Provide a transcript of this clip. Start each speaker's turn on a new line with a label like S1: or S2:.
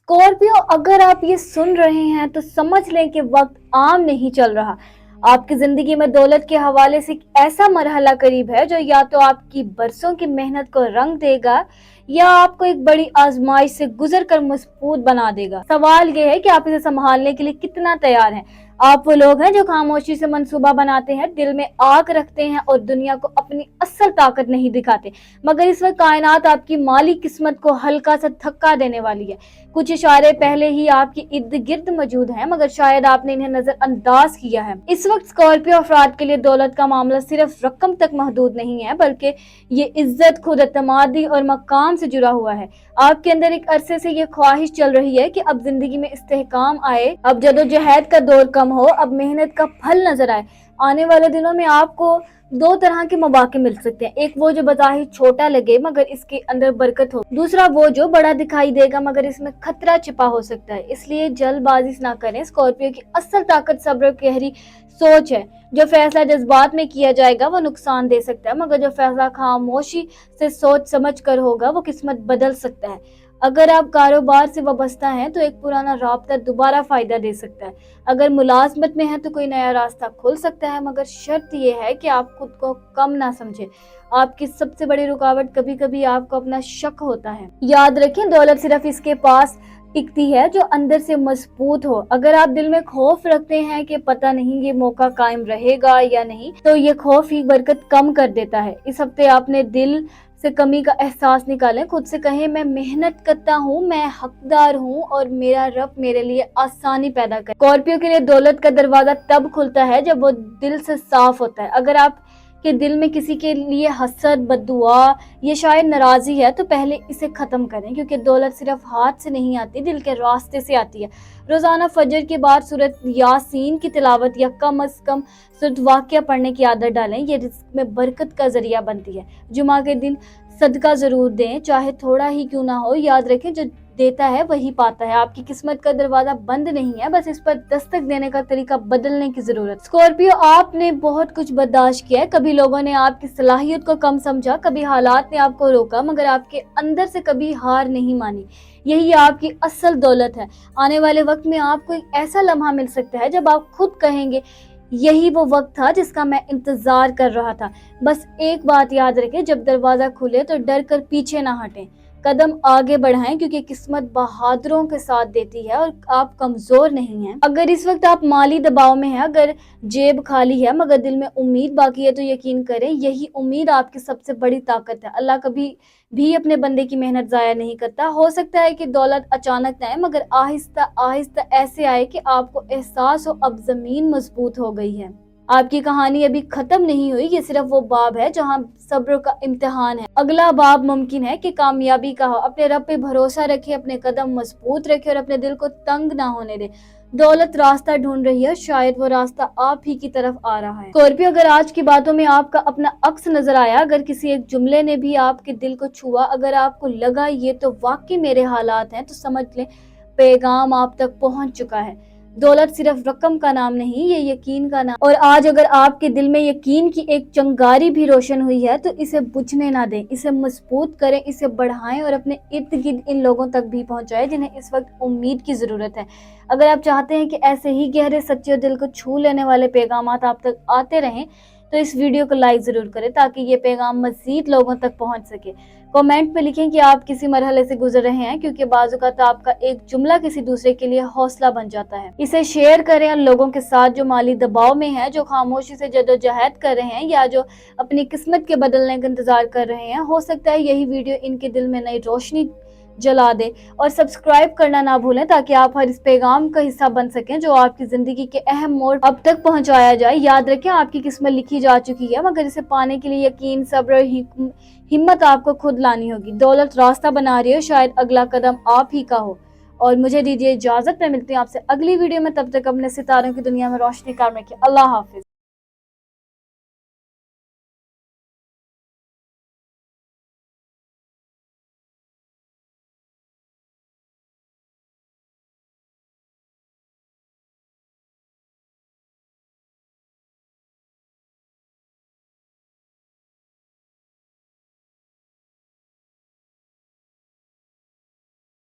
S1: Scorpio, अगर आप ये सुन रहे हैं तो समझ लें कि वक्त आम नहीं चल रहा। आपकी जिंदगी में दौलत के हवाले से एक ऐसा मरहला करीब है जो या तो आपकी बरसों की मेहनत को रंग देगा या आपको एक बड़ी आजमाइश से गुजर कर मजबूत बना देगा। सवाल ये है कि आप इसे संभालने के लिए कितना तैयार हैं। आप वो लोग हैं जो खामोशी से मंसूबा बनाते हैं, दिल में आग रखते हैं और दुनिया को अपनी असल ताकत नहीं दिखाते, मगर इस वक्त कायनात आपकी माली किस्मत को हल्का सा धक्का देने वाली है। कुछ इशारे पहले ही आपके इर्द गिर्द मौजूद हैं, मगर शायद आपने इन्हें नजरअंदाज किया है। इस वक्त स्कॉर्पियो अफराद के लिए दौलत का मामला सिर्फ रकम तक महदूद नहीं है, बल्कि ये इज्जत, खुद एतमादी और मकाम से जुड़ा हुआ है। आपके अंदर एक अरसे से ये ख्वाहिश चल रही है कि अब जिंदगी में इस्तेहकाम आए, अब जदोजहद का दौर कम हो, अब मेहनत का फल नजर आए। आने वाले दिनों में आपको दो तरह के मौके मिल सकते हैं। एक वो जो बज़ाहिर छोटा लगे मगर इसके अंदर बरकत हो, दूसरा वो जो बड़ा दिखाई देगा मगर इसमें खतरा छिपा हो सकता है। इसलिए जल्दबाजी ना करें। स्कॉर्पियो की असल ताकत सब्र, गहरी सोच है। जो फैसला जज्बात में किया जाएगा वो नुकसान दे सकता है, मगर जो फैसला खामोशी से सोच समझ कर होगा वो किस्मत बदल सकता है। अगर आप कारोबार से वाबस्ता हैं तो एक पुराना राब्ता दोबारा फायदा दे सकता है। अगर मुलाजमत में है तो कोई नया रास्ता खुल सकता है, मगर शर्त यह है कि आप खुद को कम ना समझें। आपकी सबसे बड़ी रुकावट कभी कभी आपको अपना शक होता है। याद रखें, दौलत सिर्फ इसके पास टिकती है जो अंदर से मजबूत हो। अगर आप दिल में खौफ रखते हैं कि पता नहीं ये मौका कायम रहेगा या नहीं, तो ये खौफ ही बरकत कम कर देता है। इस हफ्ते आपने दिल से कमी का एहसास निकालें। खुद से कहें, मैं मेहनत करता हूँ, मैं हकदार हूँ और मेरा रब मेरे लिए आसानी पैदा करे। स्कॉर्पियो के लिए दौलत का दरवाजा तब खुलता है जब वो दिल से साफ होता है। अगर आप के दिल में किसी के लिए हसद, बद्दुआ या शायद नाराजगी है तो पहले इसे खत्म करें, क्योंकि दौलत सिर्फ हाथ से नहीं आती, दिल के रास्ते से आती है। रोजाना फजर के बाद सूरत यासीन की तिलावत या कम अज कम सूरत वाक़िया पढ़ने की आदत डालें। ये रिज़्क में बरकत का जरिया बनती है। जुमा के दिन सदका जरूर दें, चाहे थोड़ा ही क्यों ना हो। याद रखें, जो देता है वही पाता है। आपकी किस्मत का दरवाजा बंद नहीं है, बस इस पर दस्तक देने का तरीका बदलने की जरूरत। स्कॉर्पियो, आपने बहुत कुछ बर्दाश्त किया है। कभी लोगों ने आपकी सलाहियत को कम समझा, कभी हालात ने आपको रोका, मगर आपके अंदर से कभी हार नहीं मानी। यही आपकी असल दौलत है। आने वाले वक्त में आपको एक ऐसा लम्हा मिल सकता है जब आप खुद कहेंगे, यही वो वक्त था जिसका मैं इंतजार कर रहा था। बस एक बात याद रखें, जब दरवाजा खुले तो डर कर पीछे ना हटें, कदम आगे बढ़ाएं, क्योंकि किस्मत बहादुरों के साथ देती है और आप कमजोर नहीं हैं। अगर इस वक्त आप माली दबाव में हैं, अगर जेब खाली है मगर दिल में उम्मीद बाकी है, तो यकीन करें यही उम्मीद आपकी सबसे बड़ी ताकत है। अल्लाह कभी भी अपने बंदे की मेहनत जाया नहीं करता। हो सकता है कि दौलत अचानक न आए, मगर आहिस्ता आहिस्ता ऐसे आए कि आपको एहसास हो अब जमीन मजबूत हो गई है। आपकी कहानी अभी खत्म नहीं हुई, ये सिर्फ वो बाब है जहां सब्र का इम्तिहान है। अगला बाब मुमकिन है कि कामयाबी का हो। अपने रब पे भरोसा रखें, अपने कदम मजबूत रखें और अपने दिल को तंग ना होने दें। दौलत रास्ता ढूंढ रही है, शायद वो रास्ता आप ही की तरफ आ रहा है। स्कॉर्पियो, अगर आज की बातों में आपका अपना अक्स नजर आया, अगर किसी एक जुमले ने भी आपके दिल को छुआ, अगर आपको लगा ये तो वाकई मेरे हालात हैं, तो समझ लें पैगाम आप तक पहुंच चुका है। दौलत सिर्फ रकम का नाम नहीं, ये यकीन का नाम। और आज अगर आपके दिल में यकीन की एक चिंगारी भी रोशन हुई है तो इसे बुझने ना दें, इसे मजबूत करें, इसे बढ़ाएं और अपने इर्द गिर्द इन लोगों तक भी पहुंचाएं जिन्हें इस वक्त उम्मीद की जरूरत है। अगर आप चाहते हैं कि ऐसे ही गहरे, सच्चे और दिल को छू लेने वाले पैगाम आप तक आते रहें तो इस वीडियो को लाइक जरूर करें, ताकि ये पैगाम मजीद लोगों तक पहुंच सके। कमेंट में लिखें कि आप किसी मरहले से गुजर रहे हैं, क्योंकि बाज़-औक़ात आपका एक जुमला किसी दूसरे के लिए हौसला बन जाता है। इसे शेयर करें उन लोगों के साथ जो माली दबाव में हैं, जो खामोशी से जदोजहद कर रहे हैं या जो अपनी किस्मत के बदलने का इंतजार कर रहे हैं। हो सकता है यही वीडियो इनके दिल में नई रोशनी जला दे। और सब्सक्राइब करना ना भूलें, ताकि आप हर इस पैगाम का हिस्सा बन सकें जो आपकी जिंदगी के अहम मोड़ अब तक पहुंचाया जाए। याद रखें, आपकी किस्मत लिखी जा चुकी है, मगर इसे पाने के लिए यकीन, सब्र, हिम्मत आपको खुद लानी होगी। दौलत रास्ता बना रही हो, शायद अगला कदम आप ही का हो। और मुझे दीजिए इजाजत, मैं मिलती हूँ आपसे अगली वीडियो में। तब तक अपने सितारों की दुनिया में रोशनी कायम रखिए। अल्लाह हाफिज।